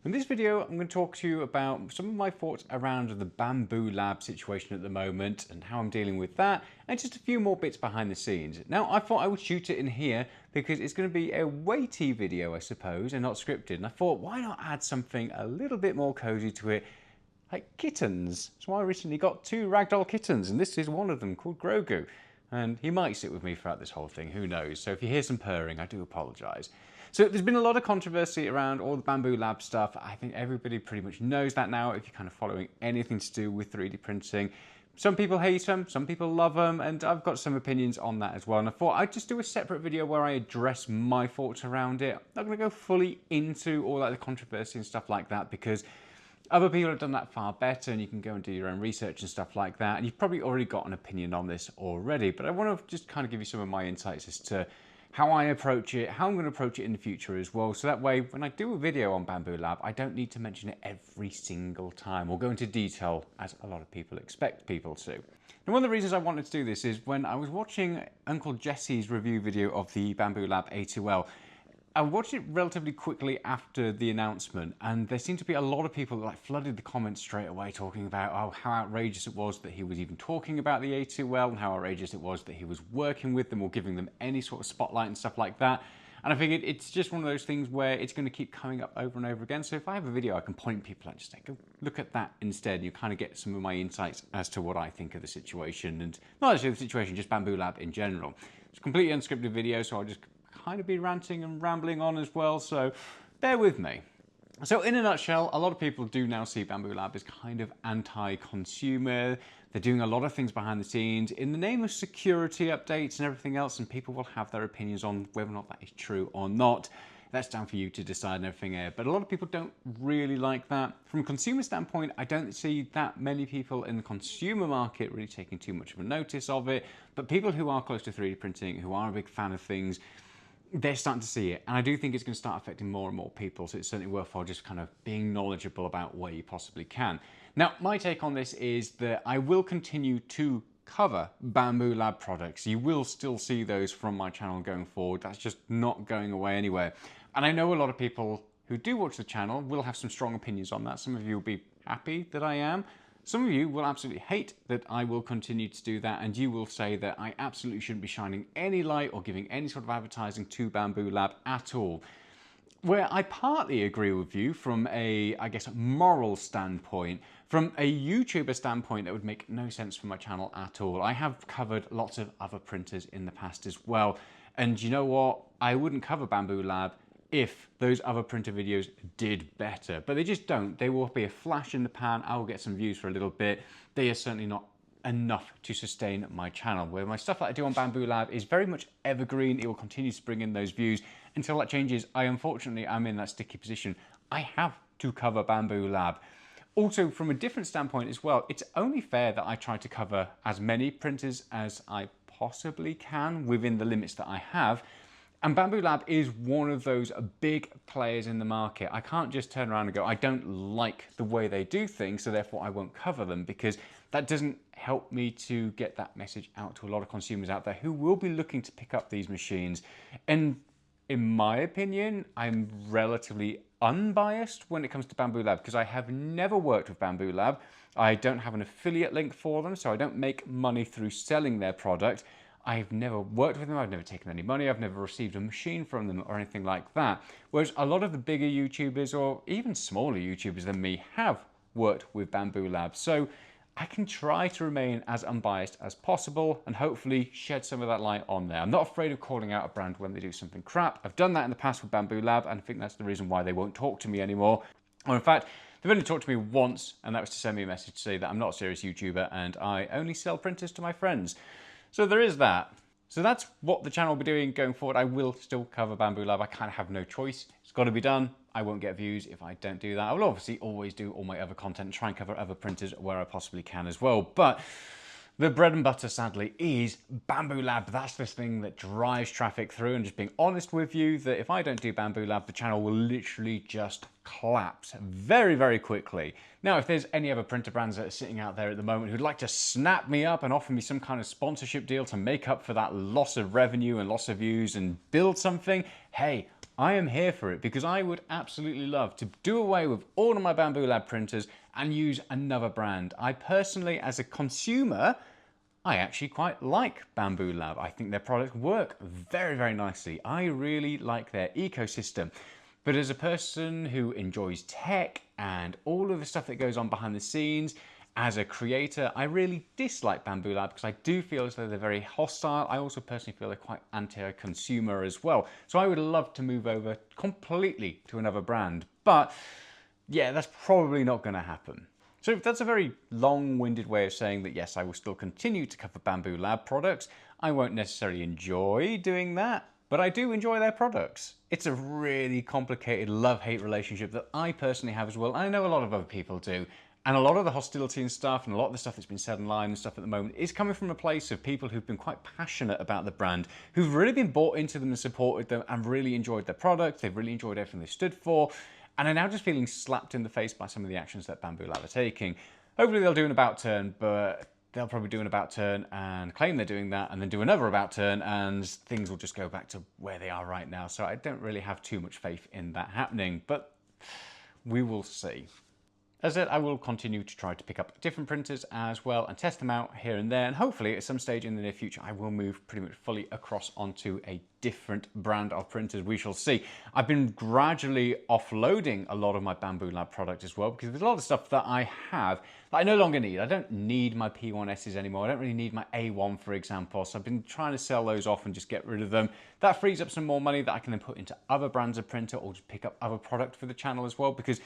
In this video, I'm going to talk to you about some of my thoughts around the Bambu Lab situation at the moment and how I'm dealing with that, and just a few more bits behind the scenes. Now, I thought I would shoot it in here because it's going to be a weighty video, I suppose, and not scripted. And I thought, why not add something a little bit more cozy to it, like kittens? So I recently got 2 ragdoll kittens, and this is one of them called Grogu. And he might sit with me throughout this whole thing, who knows? So if you hear some purring, I do apologise. So there's been a lot of controversy around all the Bambu Lab stuff. I think everybody pretty much knows that now if you're kind of following anything to do with 3D printing. Some people hate them, some people love them, and I've got some opinions on that as well. And I thought I'd just do a separate video where I address my thoughts around it. I'm not going to go fully into all like the controversy and stuff like that because other people have done that far better, and you can go and do your own research and stuff like that. And you've probably already got an opinion on this already, but I want to just kind of give you some of my insights as to how I approach it, how I'm going to approach it in the future as well. So that way, when I do a video on Bambu Lab, I don't need to mention it every single time or go into detail as a lot of people expect people to. And one of the reasons I wanted to do this is when I was watching Uncle Jesse's review video of the Bambu Lab A2L, I watched it relatively quickly after the announcement, and there seemed to be a lot of people that like flooded the comments straight away talking about how outrageous it was that he was even talking about the A2L and how outrageous it was that he was working with them or giving them any sort of spotlight and stuff like that. And I figured it's just one of those things where it's going to keep coming up over and over again. So if I have a video, I can point people at, just say, go look at that instead. And you kind of get some of my insights as to what I think of the situation, and not actually the situation, just Bambu Lab in general. It's a completely unscripted video, so I'll just kind of be ranting and rambling on as well, so bear with me. So in a nutshell, a lot of people do now see Bambu Lab as kind of anti-consumer. They're doing a lot of things behind the scenes in the name of security updates and everything else, and people will have their opinions on whether or not that is true or not. That's down for you to decide and everything here. But a lot of people don't really like that. From a consumer standpoint, I don't see that many people in the consumer market really taking too much of a notice of it. But people who are close to 3D printing, who are a big fan of things, they're starting to see it, and I do think it's going to start affecting more and more people, so it's certainly worthwhile just kind of being knowledgeable about where you possibly can. Now, my take on this is that I will continue to cover Bambu Lab products. You will still see those from my channel going forward. That's just not going away anywhere. And I know a lot of people who do watch the channel will have some strong opinions on that. Some of you will be happy that I am. Some of you will absolutely hate that I will continue to do that, and you will say that I absolutely shouldn't be shining any light or giving any sort of advertising to Bambu Lab at all. Where I partly agree with you from a, I guess, moral standpoint. From a YouTuber standpoint, that would make no sense for my channel at all. I have covered lots of other printers in the past as well, and you know what? I wouldn't cover Bambu Lab if those other printer videos did better, but they just don't. They will be a flash in the pan. I will get some views for a little bit. They are certainly not enough to sustain my channel, where my stuff that I do on Bambu Lab is very much evergreen. It will continue to bring in those views until that changes. Unfortunately, I'm in that sticky position. I have to cover Bambu Lab. Also, from a different standpoint as well, it's only fair that I try to cover as many printers as I possibly can within the limits that I have. And Bambu Lab is one of those big players in the market. I can't just turn around and go, I don't like the way they do things, so therefore I won't cover them, because that doesn't help me to get that message out to a lot of consumers out there who will be looking to pick up these machines. And in my opinion, I'm relatively unbiased when it comes to Bambu Lab, because I have never worked with Bambu Lab. I don't have an affiliate link for them, so I don't make money through selling their product. I've never worked with them, I've never taken any money, I've never received a machine from them or anything like that. Whereas a lot of the bigger YouTubers or even smaller YouTubers than me have worked with Bambu Lab. So I can try to remain as unbiased as possible and hopefully shed some of that light on there. I'm not afraid of calling out a brand when they do something crap. I've done that in the past with Bambu Lab, and I think that's the reason why they won't talk to me anymore. Or in fact, they've only talked to me once, and that was to send me a message to say that I'm not a serious YouTuber and I only sell printers to my friends. So there is that. So that's what the channel will be doing going forward. I will still cover Bambu Lab. I kind of have no choice. It's got to be done. I won't get views if I don't do that. I will obviously always do all my other content and try and cover other printers where I possibly can as well. But the bread and butter, sadly, is Bambu Lab. That's this thing that drives traffic through, and just being honest with you that if I don't do Bambu Lab, the channel will literally just collapse very, very quickly. Now, if there's any other printer brands that are sitting out there at the moment who'd like to snap me up and offer me some kind of sponsorship deal to make up for that loss of revenue and loss of views and build something, hey, I am here for it because I would absolutely love to do away with all of my Bambu Lab printers and use another brand. I personally, as a consumer, I actually quite like Bambu Lab. I think their products work very, very nicely. I really like their ecosystem. But as a person who enjoys tech and all of the stuff that goes on behind the scenes, as a creator, I really dislike Bambu Lab because I do feel as though they're very hostile. I also personally feel they're quite anti-consumer as well. So I would love to move over completely to another brand. But yeah, that's probably not going to happen. So that's a very long-winded way of saying that yes, I will still continue to cover Bambu Lab products. I won't necessarily enjoy doing that, but I do enjoy their products. It's a really complicated love-hate relationship that I personally have as well. I know a lot of other people do. And a lot of the hostility and stuff, and a lot of the stuff that's been said online and stuff at the moment, is coming from a place of people who've been quite passionate about the brand, who've really been bought into them and supported them and really enjoyed their product. They've really enjoyed everything they stood for, and are now just feeling slapped in the face by some of the actions that Bambu Lab are taking. Hopefully they'll do an about turn, but they'll probably do an about turn and claim they're doing that, and then do another about turn, and things will just go back to where they are right now. So I don't really have too much faith in that happening, but we will see. As I said, I will continue to try to pick up different printers as well and test them out here and there, and hopefully at some stage in the near future I will move pretty much fully across onto a different brand of printers. We shall see. I've been gradually offloading a lot of my Bambu Lab product as well, because there's a lot of stuff that I have that I no longer need. I don't need my P1Ss anymore. I don't really need my A1, for example, so I've been trying to sell those off and just get rid of them. That frees up some more money that I can then put into other brands of printer or just pick up other product for the channel as well, because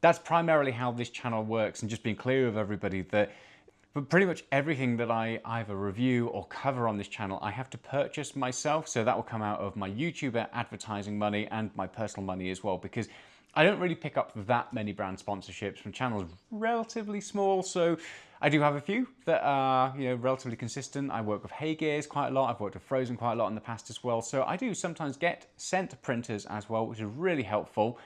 that's primarily how this channel works. And just being clear with everybody that for pretty much everything that I either review or cover on this channel, I have to purchase myself. So that will come out of my YouTuber advertising money and my personal money as well, because I don't really pick up that many brand sponsorships. My channel is relatively small, so I do have a few that are, relatively consistent. I work with Hey Gears quite a lot. I've worked with Frozen quite a lot in the past as well. So I do sometimes get sent printers as well, which is really helpful.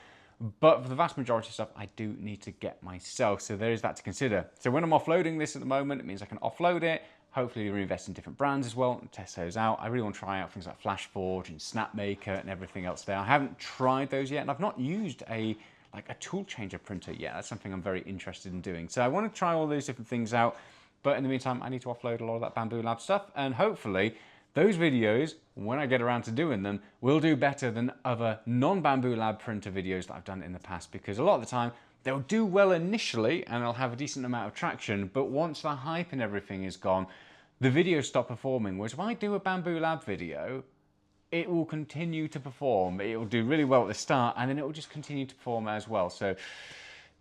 But for the vast majority of stuff, I do need to get myself. So there is that to consider. So when I'm offloading this at the moment, it means I can offload it, hopefully reinvest in different brands as well and test those out. I really want to try out things like FlashForge and Snapmaker and everything else there. I haven't tried those yet, and I've not used a tool changer printer yet. That's something I'm very interested in doing. So I want to try all those different things out. But in the meantime, I need to offload a lot of that Bambu Lab stuff, and hopefully those videos, when I get around to doing them, will do better than other non-Bambu Lab printer videos that I've done in the past, because a lot of the time they'll do well initially and they'll have a decent amount of traction, but once the hype and everything is gone, the videos stop performing. Whereas if I do a Bambu Lab video, it will continue to perform. It will do really well at the start, and then it will just continue to perform as well. So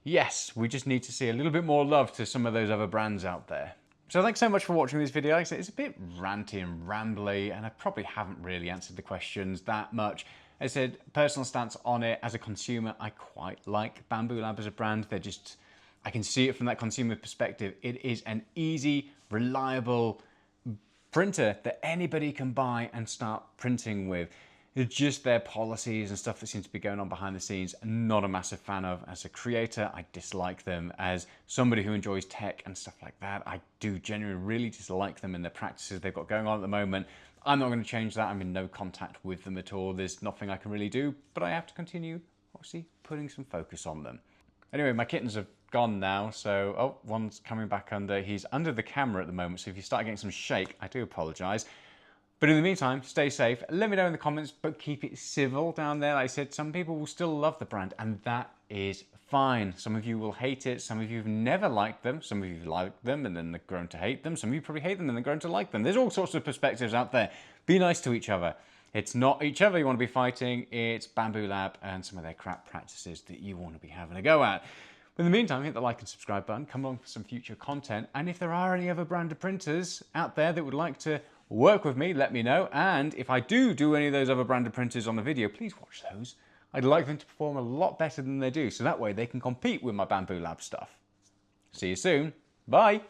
yes, we just need to see a little bit more love to some of those other brands out there. So thanks so much for watching this video. Like I said, it's a bit ranty and rambly, and I probably haven't really answered the questions that much. As I said, personal stance on it, as a consumer, I quite like Bambu Lab as a brand. They're just, I can see it from that consumer perspective. It is an easy, reliable printer that anybody can buy and start printing with. It's just their policies and stuff that seems to be going on behind the scenes, not a massive fan of. As a creator, I dislike them. As somebody who enjoys tech and stuff like that, I do genuinely really dislike them and the practices they've got going on at the moment. I'm not going to change that. I'm in no contact with them at all. There's nothing I can really do, but I have to continue, obviously, putting some focus on them. Anyway, my kittens have gone now, so, oh, one's coming back under. He's under the camera at the moment, so if you start getting some shake, I do apologise. But in the meantime, stay safe. Let me know in the comments, but keep it civil down there. Like I said, some people will still love the brand, and that is fine. Some of you will hate it. Some of you have never liked them. Some of you like them and then they've grown to hate them. Some of you probably hate them and then grown to like them. There's all sorts of perspectives out there. Be nice to each other. It's not each other you want to be fighting. It's Bambu Lab and some of their crap practices that you want to be having a go at. But in the meantime, hit the like and subscribe button. Come along for some future content. And if there are any other branded printers out there that would like to work with me, let me know. And if I do any of those other branded printers on the video, please watch those. I'd like them to perform a lot better than they do, so that way they can compete with my Bambu Lab stuff. See you soon. Bye.